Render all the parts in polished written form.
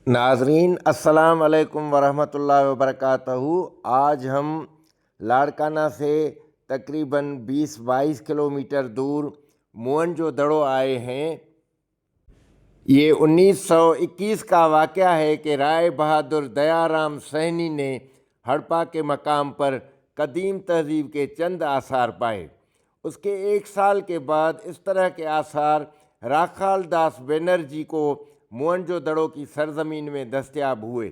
नाजरीन अस्सलाम वालेकुम वरहमतुल्लाहि वबरकातहू। आज हम लाड़काना से तकरीबन 20-22 किलोमीटर दूर मोहनजोदड़ो आए हैं। ये 1921 का वाक़या है कि राय बहादुर दयाराम सहनी ने हड़प्पा के मकाम पर कदीम तहज़ीब के चंद आसार पाए। उसके एक साल के बाद इस तरह के आसार राखाल दास बनर्जी को मोहनजोदड़ो की सरजमीन में दस्तयाब हुए।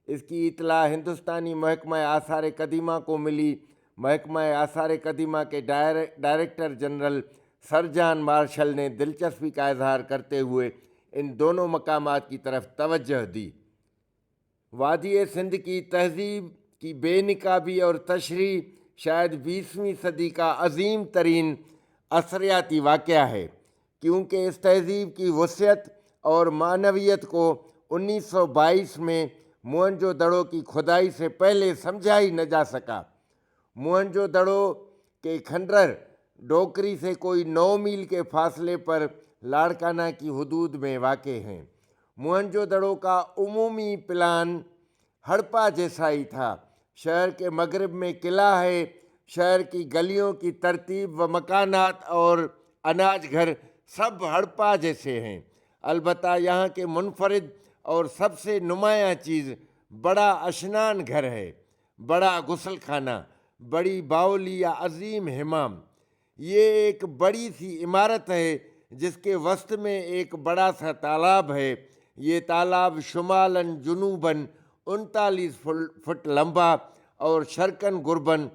इसकी इतला हिंदुस्तानी महकमा आसार कदीमा को मिली। महकमा आसार कदीमा के director general sir John Marshall ने दिलचस्पी का इजहार करते हुए इन दोनों मकामात की तरफ तवज्जो दी। वादी सिंध की तहजीब की बेनिकाबी और तशरी शायद 20वीं सदी का अजीम तरीन असरियाती वाक़या है, क्योंकि इस तहजीब की वसीयत और मानवियत को 1922 में मोहनजोदड़ो की खुदाई से पहले समझा ही न जा सका। मोहनजोदड़ो के खंडर डोकरी से कोई 9 मील के फासले पर लाड़काना की हदूद में वाक़े हैं। मोहनजोदड़ो का उमूमी प्लान हड़प्पा जैसा ही था। शहर के मगरिब में किला है। शहर की गलियों की तरतीब व मकानात और अनाज घर सब हड़प्पा जैसे हैं। अलबत्ता यहाँ के मुनफरिद और सबसे नुमायाँ चीज़ बड़ा अशनान घर है, बड़ा गुसल खाना, बड़ी बाउली या अजीम हिमाम। ये एक बड़ी सी इमारत है जिसके वस्त में एक बड़ा सा तालाब है। ये तालाब शुमालन जुनूबन 39 फुट लंबा और शर्कन गुरबन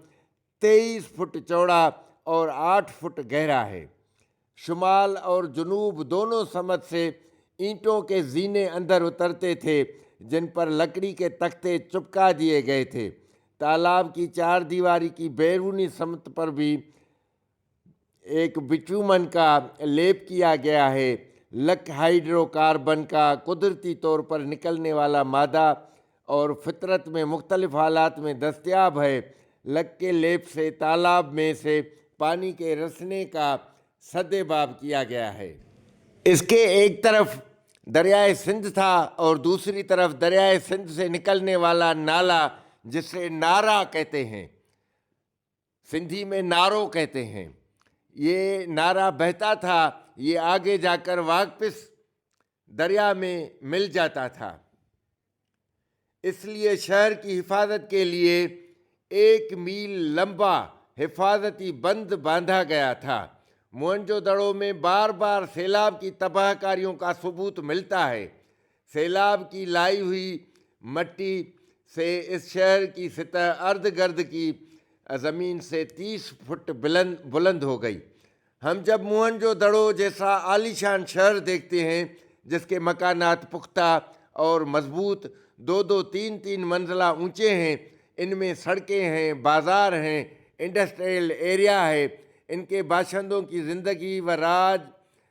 23 फुट चौड़ा और 8 फुट गहरा है। शुमाल और जुनूब दोनों समत से ईंटों के जीने अंदर उतरते थे, जिन पर लकड़ी के तख्ते चिपका दिए गए थे। तालाब की 4 दीवारी की बैरूनी समत पर भी एक बिटुमन का लेप किया गया है। लक हाइड्रोकार्बन का कुदरती तौर पर निकलने वाला मादा और फितरत में मुख्तलिफ हालात में दस्तयाब है। लक के लेप से तालाब में से पानी के रसने का सद्देबाब किया गया है। इसके एक तरफ दरियाए सिंध था और दूसरी तरफ दरियाए सिंध से निकलने वाला नाला, जिसे नारा कहते हैं, सिंधी में नारो कहते हैं। ये नारा बहता था, ये आगे जाकर वापस दरिया में मिल जाता था। इसलिए शहर की हिफाजत के लिए 1 मील लंबा हिफाजती बंद बांधा गया था। मोहनजोदड़ो में बार बार सैलाब की तबाहकारियों का सबूत मिलता है। सैलाब की लाई हुई मट्टी से इस शहर की सतह अर्ध गर्द की ज़मीन से 30 फुट बुलंद हो गई। हम जब मोहनजोदड़ो जैसा आलीशान शहर देखते हैं जिसके मकानात पुख्ता और मजबूत 2-2, 3-3 मंजिला ऊंचे हैं, इनमें सड़कें हैं, बाज़ार हैं, इंडस्ट्रियल एरिया है, इनके बाशिंदों की ज़िंदगी व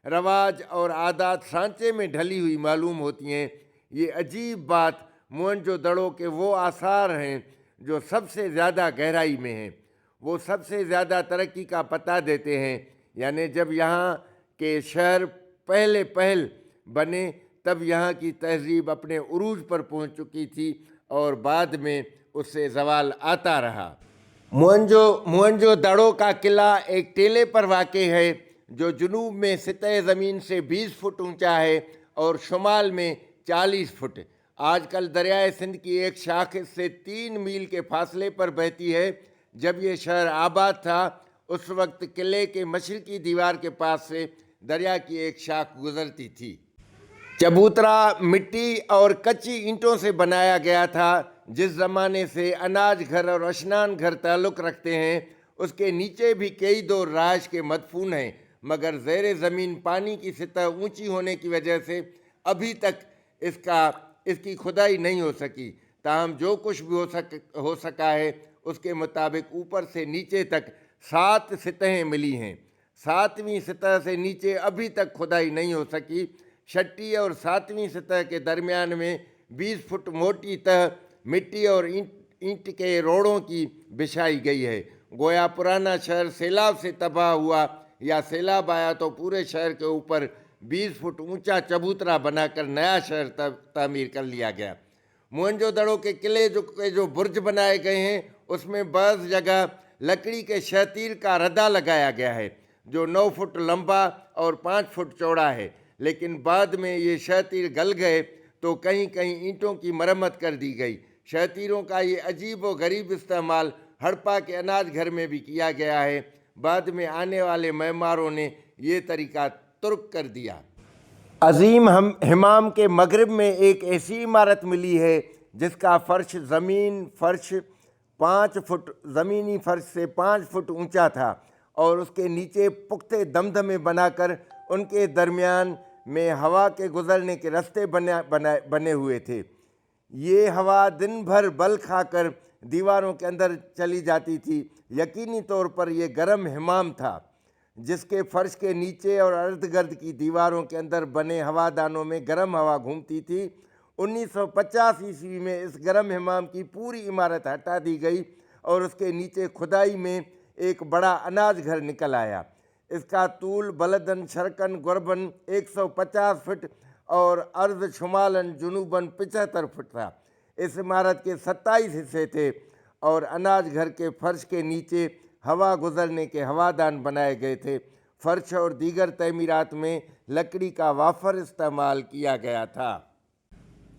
रवाज और आदात सांचे में ढली हुई मालूम होती हैं। ये अजीब बात मोहनजोदड़ो के वो आसार हैं जो सबसे ज़्यादा गहराई में हैं, वो सबसे ज़्यादा तरक्की का पता देते हैं। यानी जब यहाँ के शहर पहल बने तब यहाँ की तहजीब अपने उरूज पर पहुँच चुकी थी और बाद में उससे ज़वाल आता रहा। मोहनजोदड़ो का किला एक टेले पर वाक़े है जो जुनूब में सतह ज़मीन से 20 फुट ऊंचा है और शुमाल में 40 फुट। आजकल दरियाए सिंध की एक शाख से 3 मील के फासले पर बहती है। जब ये शहर आबाद था उस वक्त किले के मशरकी दीवार के पास से दरिया की एक शाख गुजरती थी। चबूतरा मिट्टी और कच्ची ईंटों से बनाया गया था। जिस ज़माने से अनाज घर और अशनान घर ताल्लुक़ रखते हैं उसके नीचे भी कई दो रहायश के मदफून हैं, मगर ज़ेर ज़मीन पानी की सतह ऊंची होने की वजह से अभी तक इसकी खुदाई नहीं हो सकी। ताहम जो कुछ भी हो सका है उसके मुताबिक ऊपर से नीचे तक 7 सतहें मिली हैं। 7वीं सतह से नीचे अभी तक खुदाई नहीं हो सकी। 6ठी और 7वीं सतह के दरमियान में 20 फुट मोटी तह मिट्टी और ईंट के रोड़ों की बिछाई गई है। गोया पुराना शहर सैलाब से तबाह हुआ या सैलाब आया तो पूरे शहर के ऊपर 20 फुट ऊंचा चबूतरा बनाकर नया शहर तामीर कर लिया गया। मोहनजोदड़ो के किले जो बुर्ज बनाए गए हैं उसमें बस जगह लकड़ी के शतीर का रद्दा लगाया गया है जो 9 फुट लंबा और 5 फुट चौड़ा है, लेकिन बाद में ये शतीर गल गए तो कहीं कहीं ईंटों की मरम्मत कर दी गई। शतीरों का ये अजीब व गरीब इस्तेमाल हड़प्पा के अनाज घर में भी किया गया है। बाद में आने वाले मेहमानों ने ये तरीका तुर्क कर दिया। अजीम हिमाम के मगरिब में एक ऐसी इमारत मिली है जिसका फर्श 5 फुट ज़मीनी फर्श से 5 फुट ऊंचा था और उसके नीचे पुख्ते दमदमे बनाकर उनके दरमियान में हवा के गुजरने के रास्ते बने हुए थे। ये हवा दिन भर बल खाकर दीवारों के अंदर चली जाती थी। यकीनी तौर पर यह गर्म हिमाम था जिसके फर्श के नीचे और अर्ध गर्द की दीवारों के अंदर बने हवादानों में गर्म हवा घूमती थी। 1950 ईस्वी में इस गर्म हिमाम की पूरी इमारत हटा दी गई और उसके नीचे खुदाई में एक बड़ा अनाज घर निकल आया। इसका तूल बलदन शरकन गुरबन 150 फुट और अर्ध शुमालन जुनूबन 75 फुट था। इस इमारत के 27 हिस्से थे और अनाज घर के फर्श के नीचे हवा गुजरने के हवादान बनाए गए थे। फर्श और दीगर तमीरात में लकड़ी का वाफर इस्तेमाल किया गया था।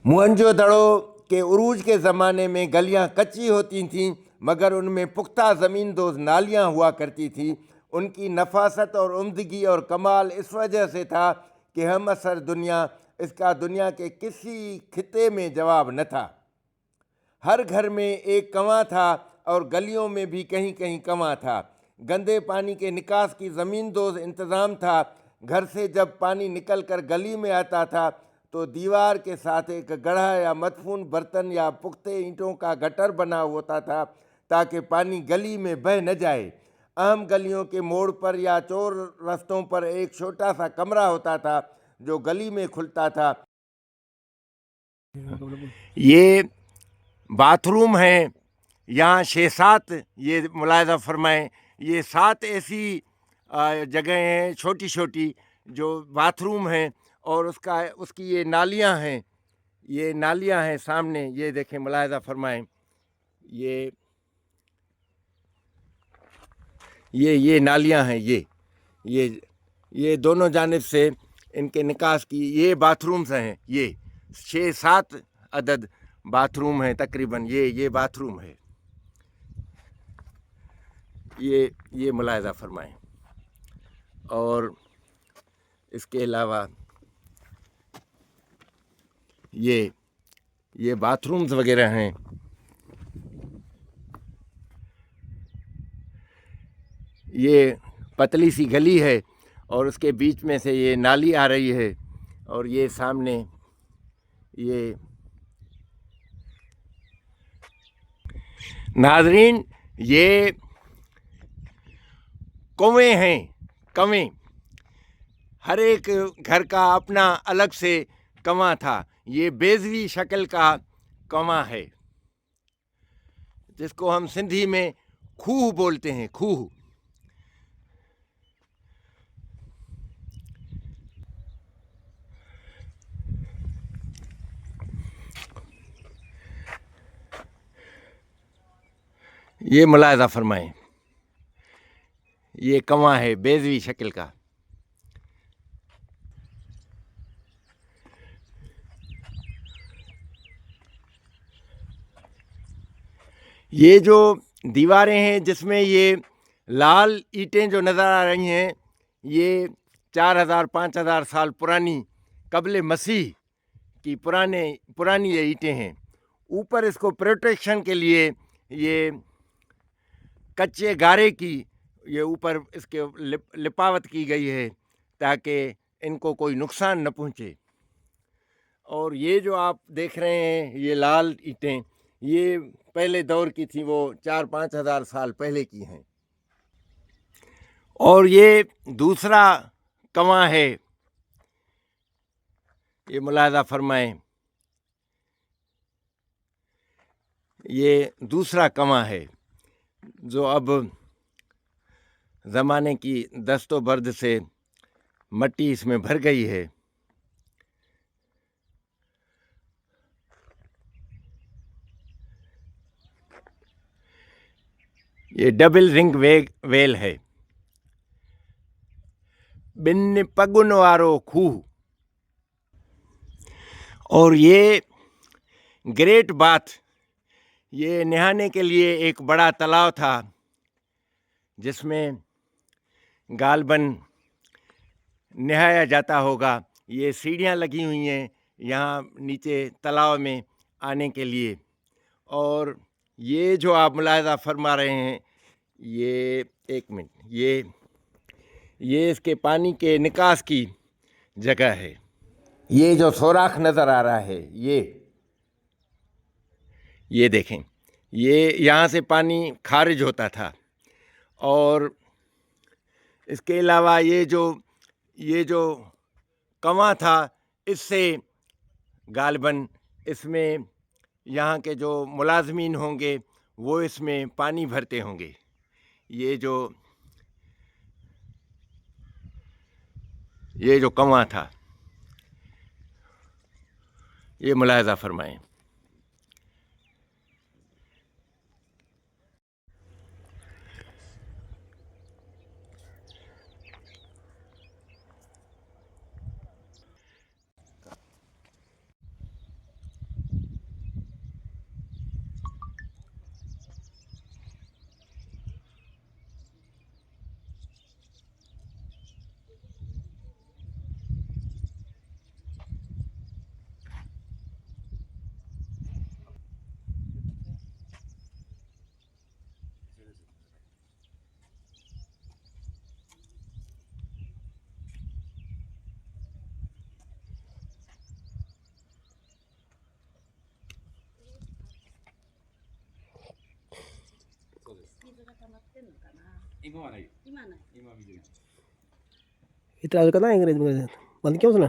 मोहनजोदड़ो के उरूज के ज़माने में गलियां कच्ची होती थीं मगर उनमें पुख्ता ज़मींदोज़ नालियां हुआ करती थीं। उनकी नफासत और उम्दगी और कमाल इस वजह से था कि हम असर इसका दुनिया के किसी खिते में जवाब न था। हर घर में एक कंवा था और गलियों में भी कहीं कहीं कंवा था। गंदे पानी के निकास की ज़मींदोज़ इंतज़ाम था। घर से जब पानी निकल कर गली में आता था तो दीवार के साथ एक गढ़ा या मदफून बर्तन या पुख्ते ईंटों का गटर बना होता था ताकि पानी गली में बह न जाए। अहम गलियों के मोड़ पर या चोर रास्तों पर एक छोटा सा कमरा होता था जो गली में खुलता था। ये बाथरूम हैं, यहाँ 6-7 ये मुलाहिज़ा फरमाएँ, ये 7 ऐसी जगह हैं छोटी छोटी जो बाथरूम हैं और उसकी ये नालियाँ हैं सामने, ये देखें मुलाहिज़ा फरमाएँ। ये नालियाँ हैं, ये दोनों जानिब से इनके निकास की ये बाथरूम्स हैं। ये 6-7 अदद बाथरूम हैं तकरीबन। ये बाथरूम है, ये मुलाहिज़ा फरमाएँ। और इसके अलावा ये बाथरूम्स वगैरह हैं। ये पतली सी गली है और उसके बीच में से ये नाली आ रही है और ये सामने ये नाज़रीन ये कुएं हैं, कंवे। हर एक घर का अपना अलग से कंवा था। ये बेज़वी शक्ल का कंवा है जिसको हम सिंधी में खूह बोलते हैं, खूह। ये मुलाहिज़ा फरमाएँ, ये कंवा है बेज़वी शक्ल का। ये जो दीवारें हैं जिसमें ये लाल ईंटें जो नज़र आ रही हैं, ये 4000-5000 साल पुरानी कब्ल मसीह की पुरानी ये ईंटें हैं। ऊपर इसको प्रोटेक्शन के लिए ये कच्चे गारे की ये ऊपर इसके लिपावट की गई है ताकि इनको कोई नुकसान न पहुँचे। और ये जो आप देख रहे हैं ये लाल ईंटें, ये पहले दौर की थी, वो 4-5 हज़ार साल पहले की हैं। और ये दूसरा कंवा है, ये मुलाहिज़ा फरमाएँ, ये दूसरा कंवा है जो अब ज़माने की दस्तोबर्द से मट्टी इसमें भर गई है। ये डबल रिंग वेल है। बिन पगुन वारो खूह। और ये ग्रेट बाथ, ये नहाने के लिए एक बड़ा तालाब था जिसमें गालबन नहाया जाता होगा। ये सीढ़ियाँ लगी हुई हैं यहाँ नीचे तालाब में आने के लिए। और ये जो आप मुलाहिज़ा फरमा रहे हैं, ये एक मिनट, ये इसके पानी के निकास की जगह है। ये जो सुराख नज़र आ रहा है, ये देखें, ये यहाँ से पानी खारिज होता था। और इसके अलावा ये जो कंवा था, इससे गालबन इसमें यहाँ के जो मुलाजमीन होंगे वो इसमें पानी भरते होंगे। ये जो कंवा था, ये मुलाहिज़ा फरमाएं। इतना करना है अंग्रेज में बंद क्यों सुना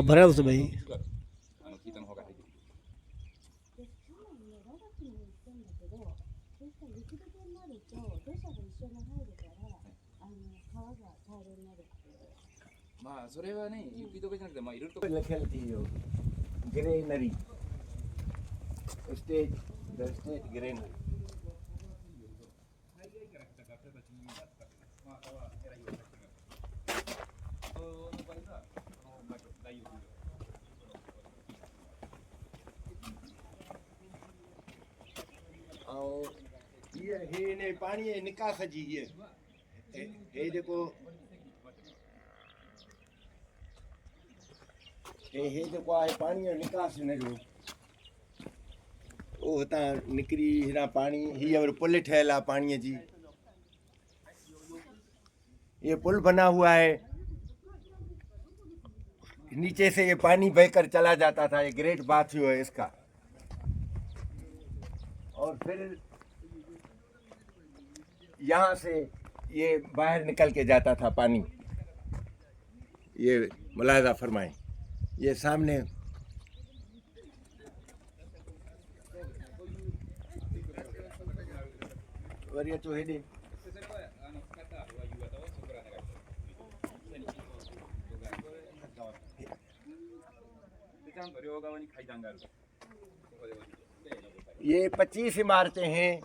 भरा उससे भाई ग्रेनरी स्टेट ग्रेनरी। ये पानी निकास जी ये देखो आहे पानी जो निकास हिनजो वो हितां निकिरी हिना पानी हीअ वरी पुल ठहियल आहे पाणीअ जी। ये पुल बना हुआ है, नीचे से ये पानी बहकर चला जाता था। ये ग्रेट बाथ व्यू है इसका। और फिर यहाँ से ये बाहर निकल के जाता था पानी। ये मुलाहिज़ा फरमाएं, ये सामने वरिया तो हेडे ये 25 इमारतें हैं।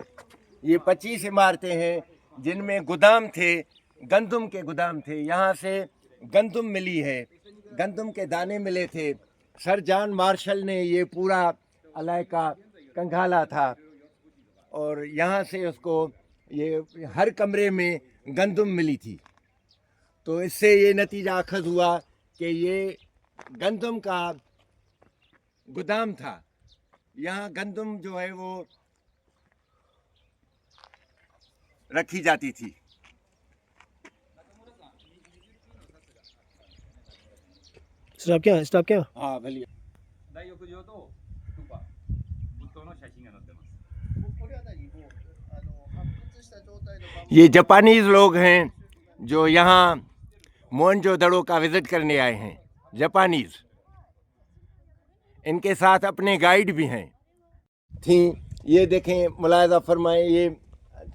ये 25 इमारतें हैं जिनमें गोदाम थे, गंदुम के गोदाम थे। यहाँ से गंदुम मिली है, गंदुम के दाने मिले थे। सर जॉन मार्शल ने ये पूरा इलाका कंगाला था और यहाँ से उसको ये हर कमरे में गंदुम मिली थी। तो इससे ये नतीजा अखज़ हुआ कि ये गंदम का गोदाम था। यहाँ गंदम जो है वो रखी जाती थी। स्टॉप क्या हाँ भले 大浴場とクパ仏塔の写真が載ってます。 ये जापानीज लोग हैं जो यहाँ मोहनजोदड़ो का विजिट करने आए हैं। जापानीज, इनके साथ अपने गाइड भी हैं। थी ये देखें, मुलाहिजा फरमाएं, ये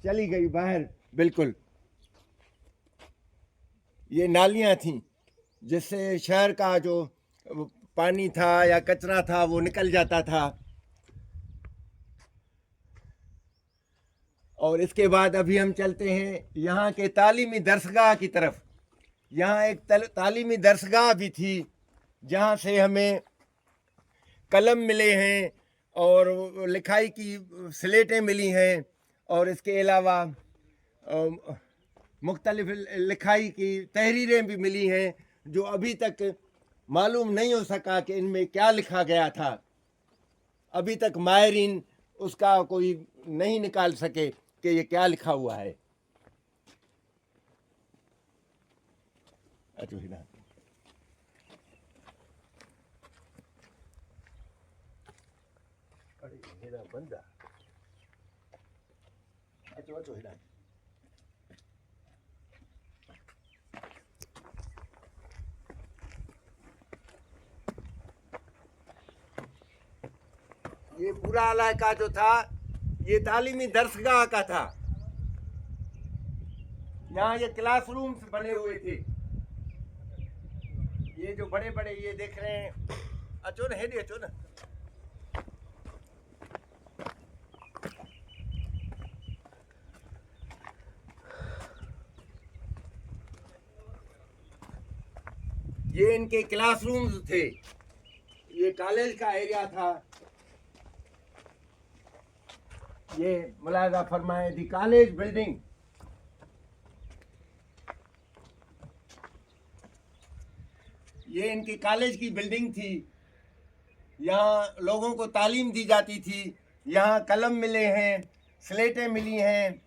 चली गई बाहर बिल्कुल। ये नालियाँ थीं जिससे शहर का जो पानी था या कचरा था वो निकल जाता था। और इसके बाद अभी हम चलते हैं यहाँ के तालीमी दरसगाह की तरफ। यहाँ एक तालीमी दरसगाह भी थी जहाँ से हमें कलम मिले हैं और लिखाई की स्लेटें मिली हैं, और इसके अलावा मुख्तलिफ लिखाई की तहरीरें भी मिली हैं जो अभी तक मालूम नहीं हो सका कि इनमें क्या लिखा गया था। अभी तक माहिरीन उसका कोई नहीं निकाल सके कि ये क्या लिखा हुआ है। ये पूरा इलाका जो था ये तालीमी दरसगाह का था। यहाँ ये क्लासरूम्स बने हुए थे। ये जो बड़े बड़े ये देख रहे हैं, अचो ना, हेडी अचो ना। ये इनके क्लासरूम्स थे। ये कॉलेज का एरिया था। ये मुलाहिजा फरमाए दी कॉलेज बिल्डिंग। ये इनकी कॉलेज की बिल्डिंग थी। यहाँ लोगों को तालीम दी जाती थी। यहाँ कलम मिले हैं, स्लेटें मिली हैं,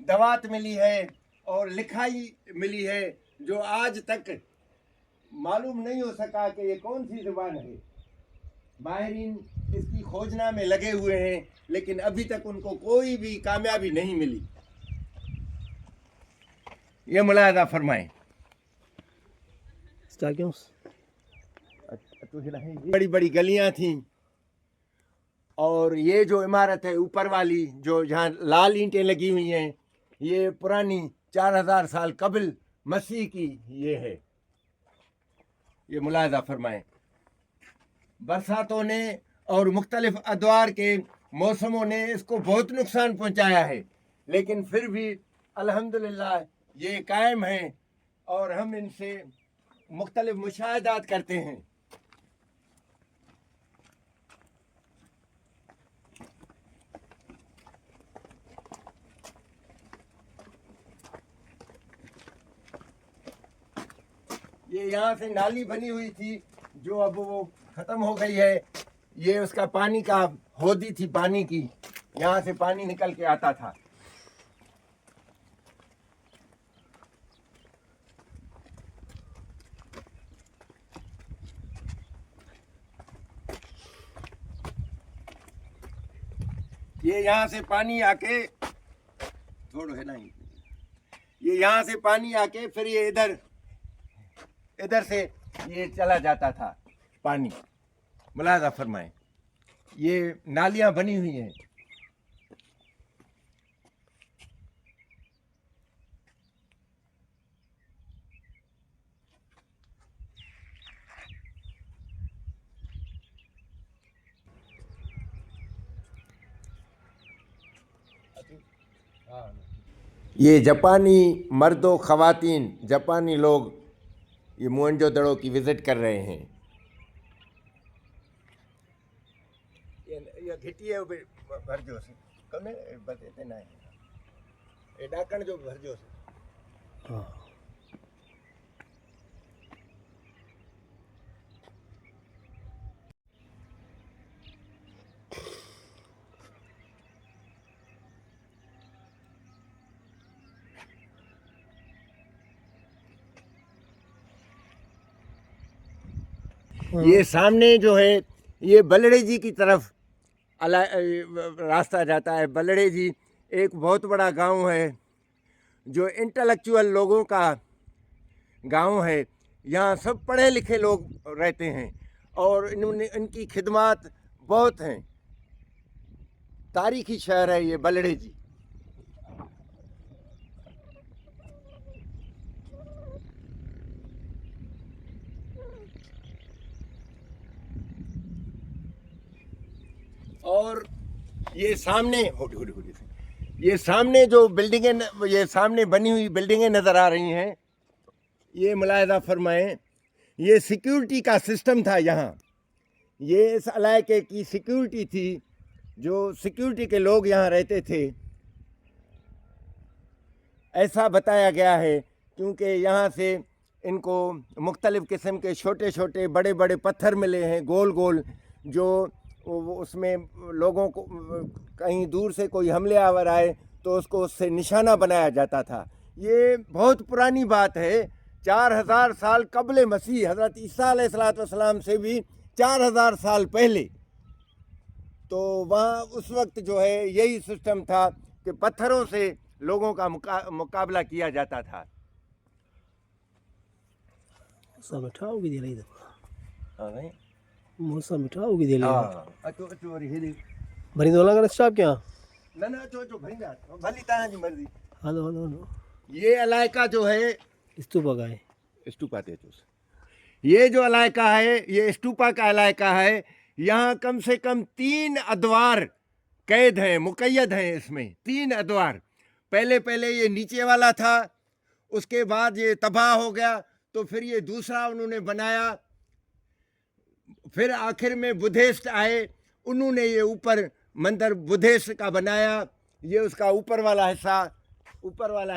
दवात मिली है और लिखाई मिली है जो आज तक मालूम नहीं हो सका कि ये कौन सी ज़ुबान है। माहिरीन इसकी खोजना में लगे हुए हैं, लेकिन अभी तक उनको कोई भी कामयाबी नहीं मिली। ये मुलाहिजा फरमाएं। बड़ी बड़ी गलियां थीं, और ये जो इमारत है ऊपर वाली जो जहाँ लाल ईंटें लगी हुई हैं, ये पुरानी 4000 साल कबल मसीह की ये है। ये मुलाहिजा फरमाएं। बरसातों ने और मुख्तलिफ अदवार के मौसमों ने इसको बहुत नुकसान पहुंचाया है, लेकिन फिर भी अल्हम्दुलिल्लाह ये कायम है और हम इनसे मुख्तलिफ मुशाहिदात करते हैं। ये यहाँ से नाली बनी हुई थी जो अब वो ख़त्म हो गई है। ये उसका पानी का होदी थी, पानी की, यहाँ से पानी निकल के आता था। ये यहाँ से पानी आके थोड़ा है ना, ये यहाँ से पानी आके फिर ये इधर से ये चला जाता था पानी। मुलाहिजा फरमाएं, ये नालियाँ बनी हुई हैं। ये जापानी मर्दों ख़वातीन, जापानी लोग ये मोहनजोदड़ो की विज़िट कर रहे हैं। ये घिटिए भरजो से कमे बते ना है ए डाकण जो भरजो से। ये सामने जो है ये बलड़े जी की तरफ रास्ता जाता है। बलड़े जी एक बहुत बड़ा गांव है जो इंटेलेक्चुअल लोगों का गांव है। यहाँ सब पढ़े लिखे लोग रहते हैं और इनकी खिदमत बहुत हैं। तारीखी शहर है ये बलड़े जी। और ये सामने ये सामने जो बिल्डिंगें, ये सामने बनी हुई बिल्डिंगें नज़र आ रही हैं, ये मुलाहिजा फरमाएं, ये सिक्योरिटी का सिस्टम था यहाँ। ये इस इलाके की सिक्योरिटी थी, जो सिक्योरिटी के लोग यहाँ रहते थे। ऐसा बताया गया है क्योंकि यहाँ से इनको मुख्तलिफ़ किस्म के छोटे छोटे बड़े बड़े पत्थर मिले हैं, गोल गोल, जो उसमें लोगों को कहीं दूर से कोई हमले आवर आए तो उसको उससे निशाना बनाया जाता था। ये बहुत पुरानी बात है, 4000 साल कबले मसीह, हज़रत ईसा अलैहिस्सलाम से भी 4000 साल पहले। तो वहाँ उस वक्त जो है यही सिस्टम था कि पत्थरों से लोगों का मुकाबला किया जाता था। सब मिठा होगी दे रही है। हाँ भाई, मौसा मिठा होगी दे रही है। हाँ अचो वरी हेॾे भरी दो लगा स्टॉप क्या? न अचो भरींदा भली तव्हांजी मर्ज़ी। Hello hello hello. ये इलाइक़ा जो है स्तूपा का है। स्टूपा ते अचोसि। ये जो इलाइक़ा है ये स्टूपा का इलाइक़ा है। यहाँ कम से कम 3 अदवार कैद हैं, मुक़य्यद हैं। इसमें 3 अदवार। पहले ये नीचे वाला था, उसके बाद ये तबाह हो गया, तो फिर ये दूसरा उन्होंने बनाया। फिर आखिर में बुद्धिस्ट आए, उन्होंने ये ऊपर मंदिर बुद्धिस्ट का बनाया। ये उसका ऊपर वाला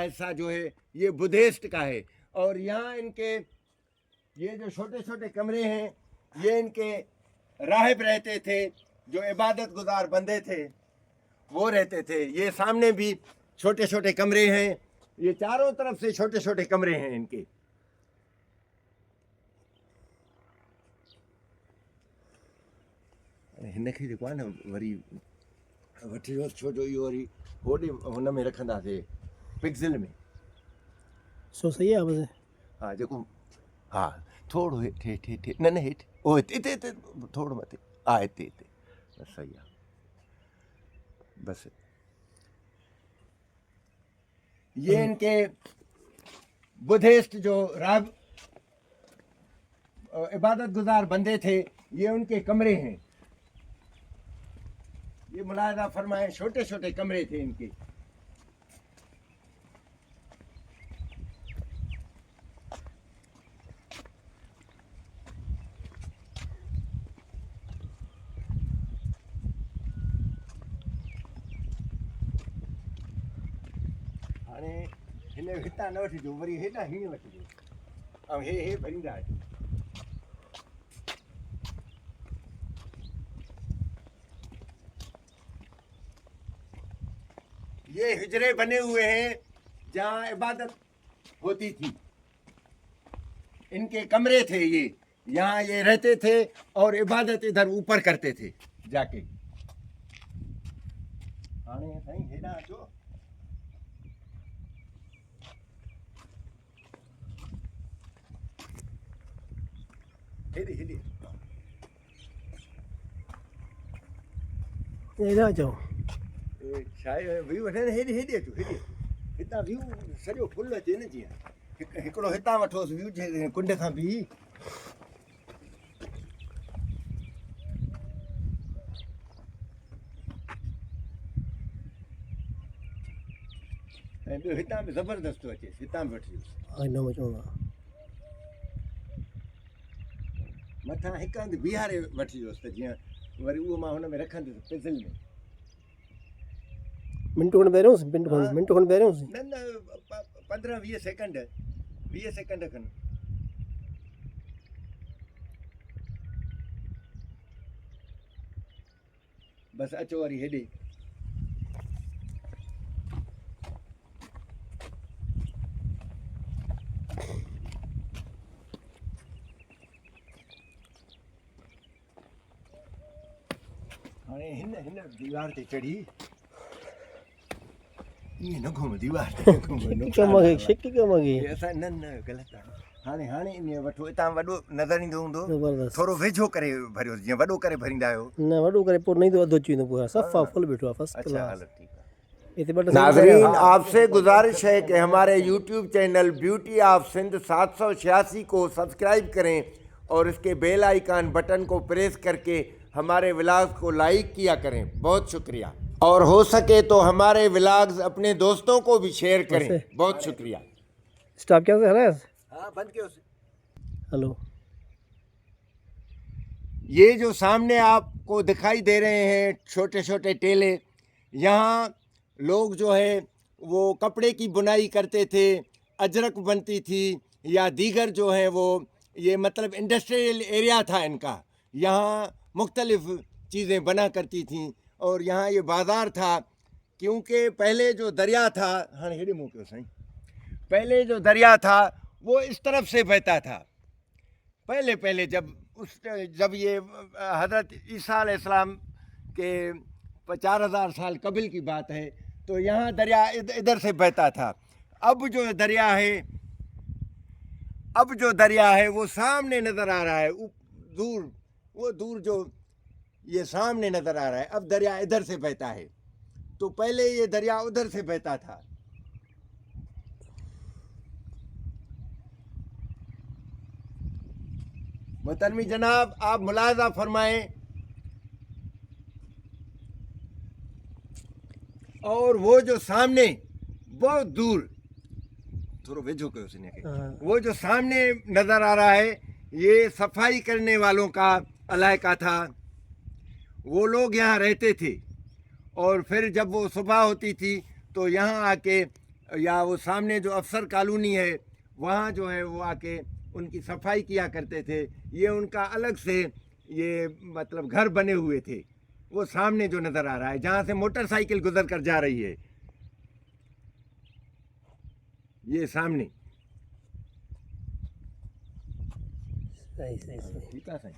हिस्सा जो है ये बुद्धिस्ट का है। और यहाँ इनके ये जो छोटे छोटे कमरे हैं, ये इनके राहिब रहते थे, जो इबादत गुजार बंदे थे वो रहते थे। ये सामने भी छोटे छोटे कमरे हैं, ये चारों तरफ से छोटे छोटे कमरे हैं इनके। हिनखे जेको आहे न वरी वठी वियोसि, छो जो इहो वरी होॾे हुन में रखंदासीं पिक्सल में। सो सही है बस। हाँ जेको, हाँ थोरो हेठि न हेठि, ओ हिते थोरो मथे, हा हिते बस सही आहे बस। ये इनके बुद्धिस्ट जो राब इबादत गुजार बंदे थे, ये उनके कमरे हैं। ये मुलाहिजा फरमाए, छोटे छोटे कमरे थे इनके। हाणे हिन हितां न वठिजो, वरी हेॾां हीअं वठिजो, ऐं हे भरींदा अचो। ये हिजरे बने हुए हैं जहाँ इबादत होती थी। इनके कमरे थे ये, यहाँ ये रहते थे और इबादत इधर ऊपर करते थे जाके। हाणे साईं हेॾां अचो। हेॾे इधर जाओ। छा व्यू वठे न, हेॾे अचो, हेॾे हितां व्यू सॼो फुल अचे न। जीअं हिकिड़ो हितां वठोसि व्यू जे कुंड खां बि। ऐं ॿियो हितां बि ज़बरदस्त थो अचे, हितां बि वठिजोसि। हाँ ना मचूंगा। मथां हिकु हंधि बीहारे वठिजोसि त जीअं वरी उहो मां हुन में रखंदुसि पिज़ल में। मिंटू खन बैठो मिंटू खन बैठो। न 15-20 सेकंड, 20 सेकंड खनि। बसि अचो वरी हेॾे। हिन दीवार ते चढ़ी ये न घुम दीवार ते घुम छिक कमांगे असां न न ग़लति आहे हाणे हाणे इन वठो हितां वॾो नज़र ईंदो हूंदो ज़बरदस्त थोरो वेझो करे भरियो जीअं वॾो करे भरींदा आहियो न वॾो करे पोइ नहीं तो अधु अची वेंदो पूरा सफ़ा फुल बीठो आहे फर्स्ट अच्छा क्लास हलो ठीक है हिते ॿ टे नाज़रीन आपसे गुजारिश है कि हमारे YouTube channel beauty of Sindh 786 को सब्सक्राइब करें और इसके बेल आइकन बटन को प्रेस करके हमारे व्लॉग्स को लाइक किया करें। बहुत शुक्रिया और हो सके तो हमारे व्लॉग्स अपने दोस्तों को भी शेयर करें। बहुत शुक्रिया। स्टॉप क्या है हाँ बंद किया उसे। हेलो ये जो सामने आपको दिखाई दे रहे हैं छोटे छोटे टेले, यहाँ लोग जो है वो कपड़े की बुनाई करते थे, अजरक बनती थी या दीगर जो है वो ये मतलब इंडस्ट्रियल एरिया था इनका, यहाँ मुख्तलिफ चीज़ें बना करती थीं और यहाँ ये बाज़ार था। क्योंकि पहले जो दरिया था हाँ हेड़े मुँह क्यों साईं, पहले जो दरिया था वो इस तरफ से बहता था। पहले जब ये हज़रत ईसा अलैहिस्सलाम के 4000 साल कबल की बात है, तो यहाँ दरिया इधर से बहता था। अब जो दरिया है वो सामने नज़र आ रहा है, दूर जो ये सामने नज़र आ रहा है। अब दरिया इधर से बहता है, तो पहले ये दरिया उधर से बहता था। मोहतरमी जनाब आप मुलाहजा फरमाएं, और वो जो सामने बहुत दूर थोड़ा वेझो कयो उसने वो जो सामने नज़र आ रहा है ये सफाई करने वालों का इलाका था। वो लोग यहाँ रहते थे और फिर जब वो सुबह होती थी तो यहाँ आके या वो सामने जो अफसर कॉलोनी है वहाँ जो है वो आके उनकी सफाई किया करते थे। ये उनका अलग से ये मतलब घर बने हुए थे। वो सामने जो नज़र आ रहा है जहाँ से मोटरसाइकिल गुजर कर जा रही है, ये सामने सही ठीक है साईं।